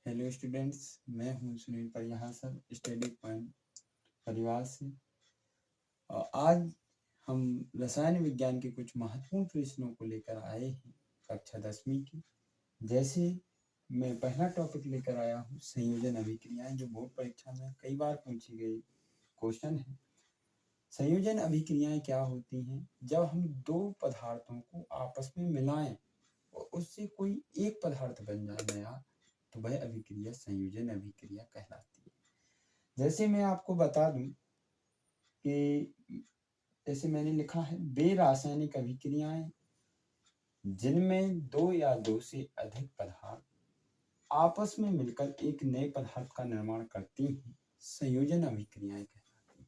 Hello students, मैं हूं सुनील परिहार sir, study point परिवार से। और आज हम रसायन विज्ञान के कुछ महत्वपूर्ण प्रश्नों को लेकर आए हैं कक्षा 10वीं की। जैसे मैं पहला टॉपिक लेकर आया हूं संयोजन अभिक्रियाएं, जो बोर्ड परीक्षा में कई बार पूछी गई क्वेश्चन है। संयोजन अभिक्रियाएं क्या होती हैं? जब हम दो पदार्थों को आपस में मिलाएं और उससे कोई एक पदार्थ बन जाए नया, तो वह अभिक्रिया संयोजन अभिक्रिया कहलाती है। जैसे मैं आपको बता दूं कि जैसे मैंने लिखा है, वे रासायनिक अभिक्रियाएं जिनमें दो या दो से अधिक पदार्थ आपस में मिलकर एक नए पदार्थ का निर्माण करती हैं, संयोजन अभिक्रियाएं कहलाती हैं।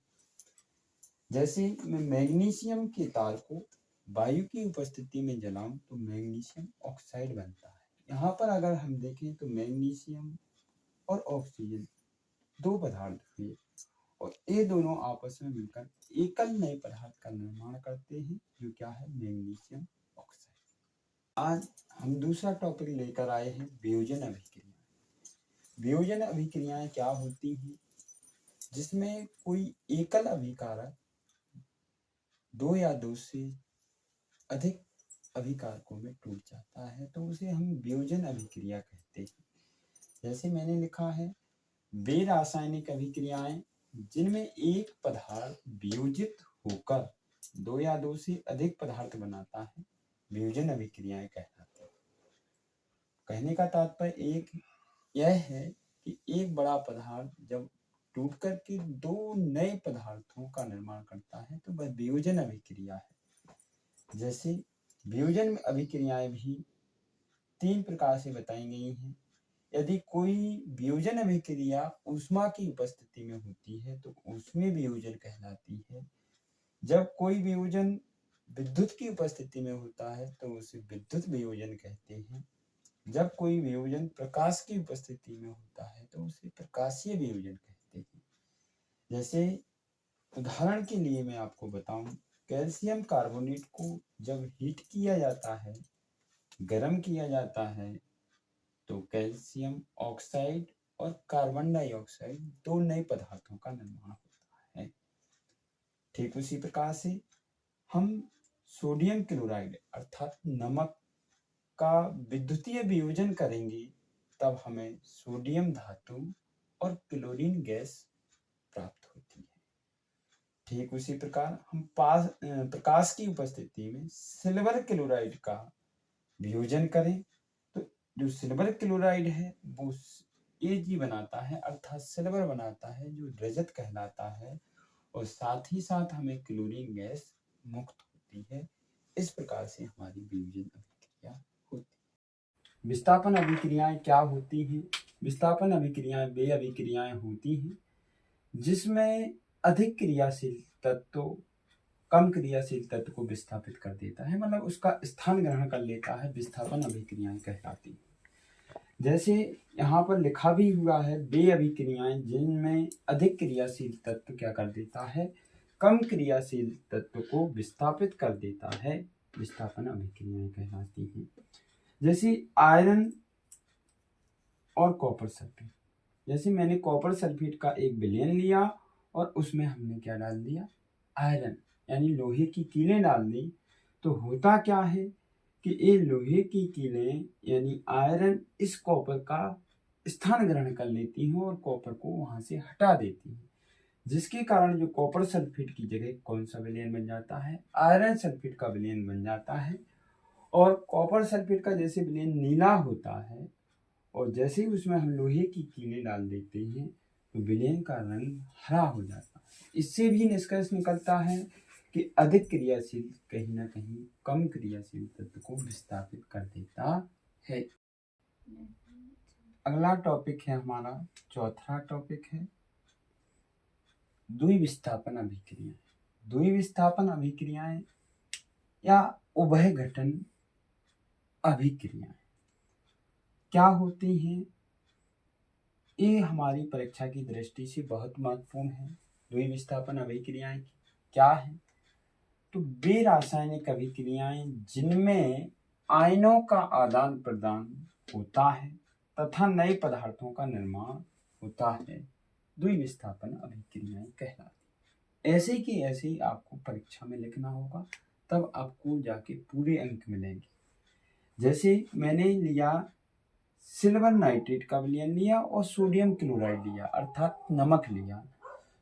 जैसे मैं मैग्नीशियम के तार को वायु की उपस्थिति में जलाऊं तो मैग्नीशियम ऑक्साइड बनता है। यहाँ पर अगर हम देखें तो मैग्नीशियम और ऑक्सीजन दो पदार्थ हुए और ये दोनों आपस में मिलकर एकल नए पदार्थ का निर्माण करते हैं, जो क्या है, मैग्नीशियम ऑक्साइड। आज हम दूसरा टॉपिक लेकर आए हैं वियोजन अभिक्रिया। वियोजन अभिक्रियाएं क्या होती हैं? जिसमें कोई एकल अभिकारक दो या दो से अधिक अभिकारकों में टूट जाता है, तो उसे हम वियोजन अभिक्रिया कहते हैं। जैसे मैंने लिखा है, वे रासायनिक अभिक्रियाएं जिनमें एक पदार्थ वियोजित होकर दो या दो से अधिक पदार्थ बनाता है, वियोजन अभिक्रियाएं कहलाती हैं। कहने का तात्पर्य एक यह है कि एक बड़ा पदार्थ जब टूट करके दो नए पदार्थों का निर्माण करता है, तो वह वियोजन अभिक्रिया है। जैसे वियोजन अभिक्रियाएं भी तीन प्रकार से बताई गई हैं। यदि कोई वियोजन अभिक्रिया ऊष्मा की उपस्थिति में होती है तो उसमें वियोजन कहलाती है। जब कोई वियोजन विद्युत की उपस्थिति में होता है तो उसे विद्युत वियोजन कहते हैं। जब कोई वियोजन प्रकाश की उपस्थिति में होता है तो उसे प्रकाशीय वियोजन कहते हैं। जैसे उदाहरण के लिए मैं आपको बताऊं, कैल्शियम कार्बोनेट को जब हीट किया जाता है, गर्म किया जाता है, तो कैल्शियम ऑक्साइड और कार्बन डाइऑक्साइड दो नए पदार्थों का निर्माण होता है। ठीक उसी प्रकार से हम सोडियम क्लोराइड अर्थात नमक का विद्युतीय वियोजन करेंगे, तब हमें सोडियम धातु और क्लोरीन गैस प्राप्त होती है। ठीक उसी प्रकार हम प्रकाश की उपस्थिति में सिल्वर क्लोराइड का वियोजन करें तो जो सिल्वर क्लोराइड है वो Ag बनाता है, अर्थात सिल्वर बनाता है, जो रजत कहलाता है, और साथ ही साथ हमें क्लोरीन गैस मुक्त होती है। इस प्रकार से हमारी वियोजन अभिक्रिया होती है। विस्थापन अभिक्रियाएं क्या होती हैं? विस्थापन अभिक्रियाएं वे अभिक्रियाएं होती हैं जिसमें अधिक क्रियाशील तत्व कम क्रियाशील तत्व को विस्थापित कर देता है, मतलब उसका स्थान ग्रहण कर लेता है, विस्थापन अभिक्रियाएं कहलाती हैं। जैसे यहाँ पर लिखा भी हुआ है, वे अभिक्रियाएं जिनमें अधिक क्रियाशील तत्व क्या कर देता है, कम क्रियाशील तत्व को विस्थापित कर देता है, विस्थापन अभिक्रियाएं कहलाती हैं। जैसे आयरन और कॉपर सल्फेट। जैसे मैंने कॉपर सल्फेट का एक विलयन लिया और उसमें हमने क्या डाल दिया, आयरन यानी लोहे की कीलें डाल दी, तो होता क्या है कि ये लोहे की कीलें यानी आयरन इस कॉपर का स्थान ग्रहण कर लेती हैं और कॉपर को वहां से हटा देती हैं, जिसके कारण जो कॉपर सल्फेट की जगह कौन सा विलयन बन जाता है, आयरन सल्फेट का विलयन बन जाता है। और कॉपर सल्फेट का जैसे विलयन नीला होता है और जैसे ही उसमें हम लोहे की कीलें डाल देते हैं तो विलयन का रंग हरा हो जाता है। इससे भी निष्कर्ष निकलता है कि अधिक क्रियाशील कहीं ना कहीं कम क्रियाशील तत्व को विस्थापित कर देता है। अगला टॉपिक है हमारा, चौथा टॉपिक है द्विविस्थापन अभिक्रियाएं। द्विविस्थापन अभिक्रियाएं या उभय घटन अभिक्रियाएं क्या होती हैं? ये हमारी परीक्षा की दृष्टि से बहुत महत्वपूर्ण है। द्विविस्थापन अभिक्रियाएं क्या है? तो वे रासायनिक अभिक्रियाएं जिनमें आयनों का आदान प्रदान होता है तथा नए पदार्थों का निर्माण होता है, द्विविस्थापन अभिक्रियाएं कहलाती। ऐसे की ऐसे ही आपको परीक्षा में लिखना होगा, तब आपको जाके पूरे अंक मिलेंगे। जैसे मैंने लिया सिल्वर नाइट्रेट का विलयन लिया और सोडियम क्लोराइड लिया अर्थात नमक लिया,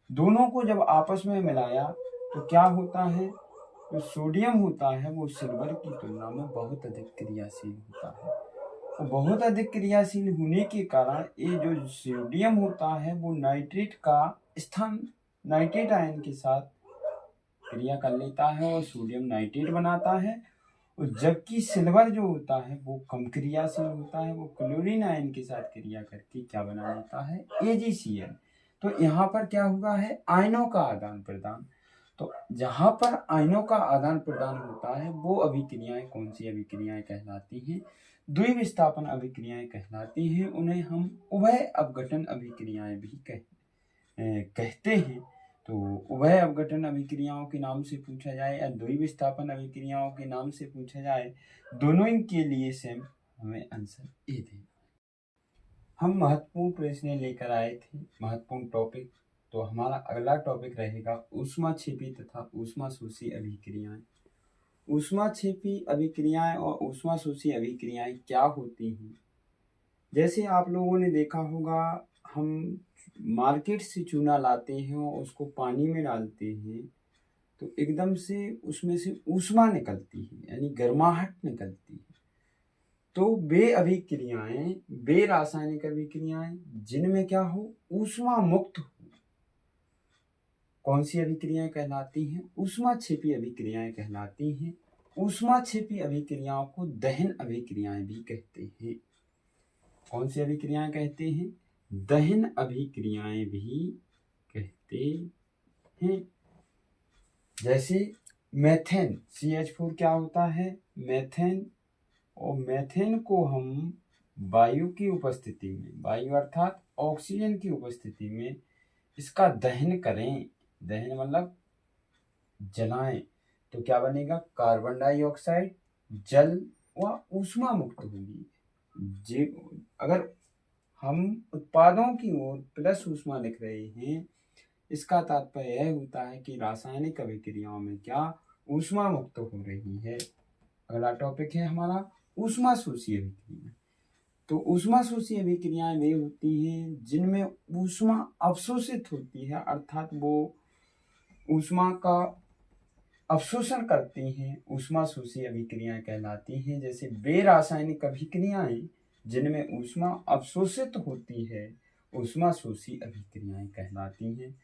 दोनों को जब आपस में मिलाया तो क्या होता है, जो सोडियम होता है वो सिल्वर की तुलना में बहुत अधिक क्रियाशील होता है। तो बहुत अधिक क्रियाशील होने के कारण ये जो सोडियम होता है वो नाइट्रेट का स्थान नाइट्रेट आयन के साथ क्रिया कर लेता है और सोडियम नाइट्रेट बनाता है, और जबकि सिल्वर जो होता है वो कम क्रियाशील होता है, वो क्लोरीन आयन के साथ क्रिया करके क्या बना लेता है, AgCl। तो यहाँ पर क्या हुआ है, आयनों का आदान प्रदान। तो जहाँ पर आयनों का आदान प्रदान होता है वो अभिक्रियाएं कौन सी अभिक्रियाएं कहलाती हैं, द्विविस्थापन अभिक्रियाएं कहलाती हैं। उन्हें हम उभय अपघटन अभिक्रियाएं भी कहते हैं। तो उभय अपघटन अभिक्रियाओं के नाम से पूछा जाए या द्विविस्थापन अभिक्रियाओं के नाम से पूछा जाए, दोनों के लिए सेम हमें आंसर ए देना। हम महत्वपूर्ण प्रश्न लेकर आए थे, महत्वपूर्ण टॉपिक। तो हमारा अगला टॉपिक रहेगा ऊष्माक्षेपी तथा ऊष्माशोषी अभिक्रियाएं। ऊष्माक्षेपी अभिक्रियाएं और ऊष्माशोषी अभिक्रियाएं क्या होती हैं? जैसे आप लोगों ने देखा होगा, हम मार्केट से चूना लाते हैं और उसको पानी में डालते हैं तो एकदम से उसमें से ऊष्मा निकलती है, यानी गर्माहट निकलती है। तो वे अभिक्रियाएं, वे रासायनिक अभिक्रियाएं जिनमें क्या हो, ऊष्मा मुक्त हो, कौन सी अभिक्रियाएं कहलाती हैं, ऊष्माक्षेपी अभिक्रियाएं कहलाती हैं। ऊष्माक्षेपी अभिक्रियाओं को दहन अभिक्रियाएं भी कहते हैं। कौन सी अभिक्रियाएं कहते हैं, दहन अभिक्रियाएं भी कहते हैं। जैसे मेथेन CH4 क्या होता है, मेथेन, और मेथेन को हम वायु की उपस्थिति में, वायु अर्थात ऑक्सीजन की उपस्थिति में इसका दहन करें, दहन मतलब जलाएं, तो क्या बनेगा, कार्बन डाइऑक्साइड, जल व ऊष्मा मुक्त होगी। अगर हम उत्पादों की ओर प्लस ऊष्मा लिख रहे हैं, इसका तात्पर्य यह होता है कि रासायनिक अभिक्रियाओं में क्या, ऊष्मा मुक्त हो रही है। अगला टॉपिक है हमारा ऊष्माशोषी अभिक्रिया। तो ऊष्माशोषी अभिक्रियाएं वे होती हैं जिनमें ऊष्मा अवशोषित होती है, अर्थात वो ऊष्मा का अवशोषण करती हैं, ऊष्माशोषी अभिक्रियाएं कहलाती हैं। जैसे वे रासायनिक अभिक्रियाएं जिनमें ऊष्मा अवशोषित होती है, ऊष्माशोषी अभिक्रियाएं कहलाती हैं।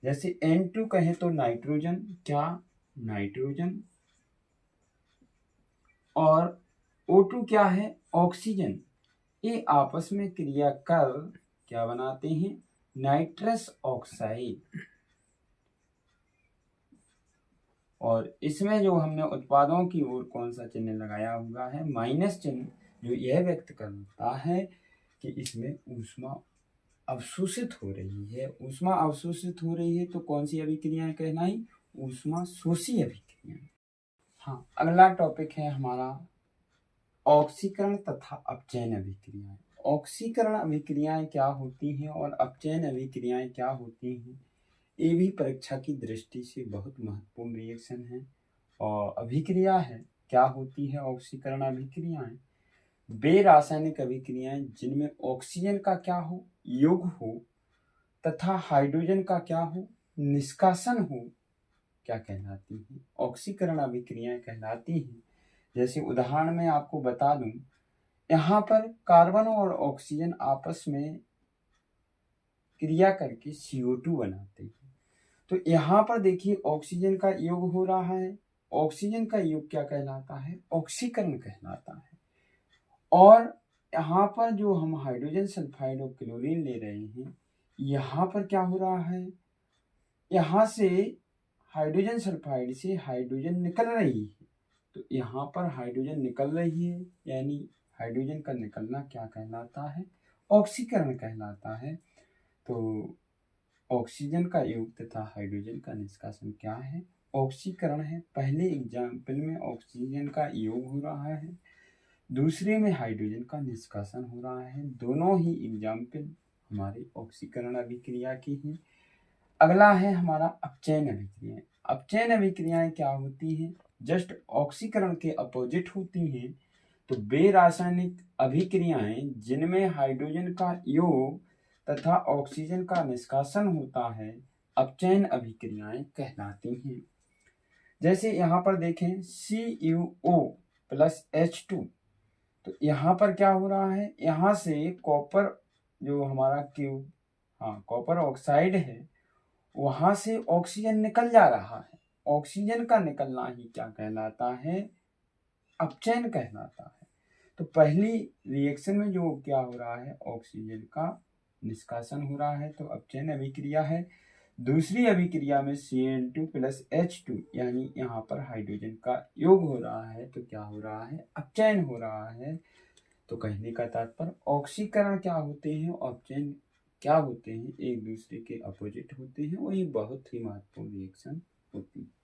जैसे N2 कहें तो नाइट्रोजन, क्या, नाइट्रोजन, और O2 क्या है, ऑक्सीजन, ये आपस में क्रिया कर क्या बनाते हैं, नाइट्रस ऑक्साइड। और इसमें जो हमने उत्पादों की ओर कौन सा चिन्ह लगाया हुआ है, माइनस चिन्ह, जो यह व्यक्त करता है कि इसमें ऊष्मा अवशोषित हो रही है। ऊष्मा अवशोषित हो रही है तो कौन सी अभिक्रियाएं कहलाई, ऊष्माशोषी अभिक्रियाएं। हाँ, अगला टॉपिक है हमारा ऑक्सीकरण तथा अपचयन अभिक्रियाएं। ऑक्सीकरण अभिक्रियाएं क्या होती हैं और अपचयन अभिक्रियाएं क्या होती हैं, ये भी परीक्षा की दृष्टि से बहुत महत्वपूर्ण रिएक्शन है और अभिक्रिया है। क्या होती है ऑक्सीकरण अभिक्रियाएं, वे रासायनिक अभिक्रियाएं जिनमें ऑक्सीजन का क्या हो, योग हो, तथा हाइड्रोजन का क्या हो, निष्कासन हो, क्या कहलाती हैं, ऑक्सीकरण अभिक्रियाएं कहलाती हैं। जैसे उदाहरण में आपको बता दूं, यहाँ पर कार्बन और ऑक्सीजन आपस में क्रिया करके CO2 बनाते हैं। तो यहाँ पर देखिए ऑक्सीजन का योग हो रहा है, ऑक्सीजन का योग क्या कहलाता है, ऑक्सीकरण कहलाता है। और यहाँ पर जो हम हाइड्रोजन सल्फाइड और क्लोरीन ले रहे हैं, यहाँ पर क्या हो रहा है, यहाँ से हाइड्रोजन सल्फाइड से हाइड्रोजन निकल रही है। तो यहाँ पर हाइड्रोजन निकल रही है, यानी हाइड्रोजन का निकलना क्या कहलाता है, ऑक्सीकरण कहलाता है। तो ऑक्सीजन का योग तथा हाइड्रोजन का निष्कासन क्या है, ऑक्सीकरण है। पहले एग्जाम्पल में ऑक्सीजन का योग हो रहा है, दूसरे में हाइड्रोजन का निष्कासन हो रहा है। दोनों ही एग्जाम्पल हमारे ऑक्सीकरण अभिक्रिया की हैं। अगला है हमारा अपचयन अभिक्रियाएं। अपचयन अभिक्रियाएं क्या होती हैं? जस्ट ऑक्सीकरण के अपोजिट होती हैं। तो वे रासायनिक अभिक्रियाएं जिनमें हाइड्रोजन का योग तथा ऑक्सीजन का निष्कासन होता है अपचयन अभिक्रियाएं कहलाती हैं। जैसे यहाँ पर देखें CuO प्लस H2, तो यहाँ पर क्या हो रहा है? यहाँ से कॉपर जो हमारा कॉपर ऑक्साइड है वहां से ऑक्सीजन निकल जा रहा है। ऑक्सीजन का निकलना ही क्या कहलाता है? अपचयन कहलाता है। तो पहली रिएक्शन में जो क्या हो रहा है? ऑक्सीजन का निष्कासन हो रहा है, तो अपचयन अभिक्रिया है। दूसरी अभिक्रिया में Cl2 प्लस H2 यानी यहाँ पर हाइड्रोजन का योग हो रहा है, तो क्या हो रहा है? अपचयन हो रहा है। तो कहने का तात्पर्य ऑक्सीकरण क्या होते हैं, अपचयन क्या होते हैं, एक दूसरे के अपोजिट होते हैं। वही बहुत ही महत्वपूर्ण रिएक्शन होती है।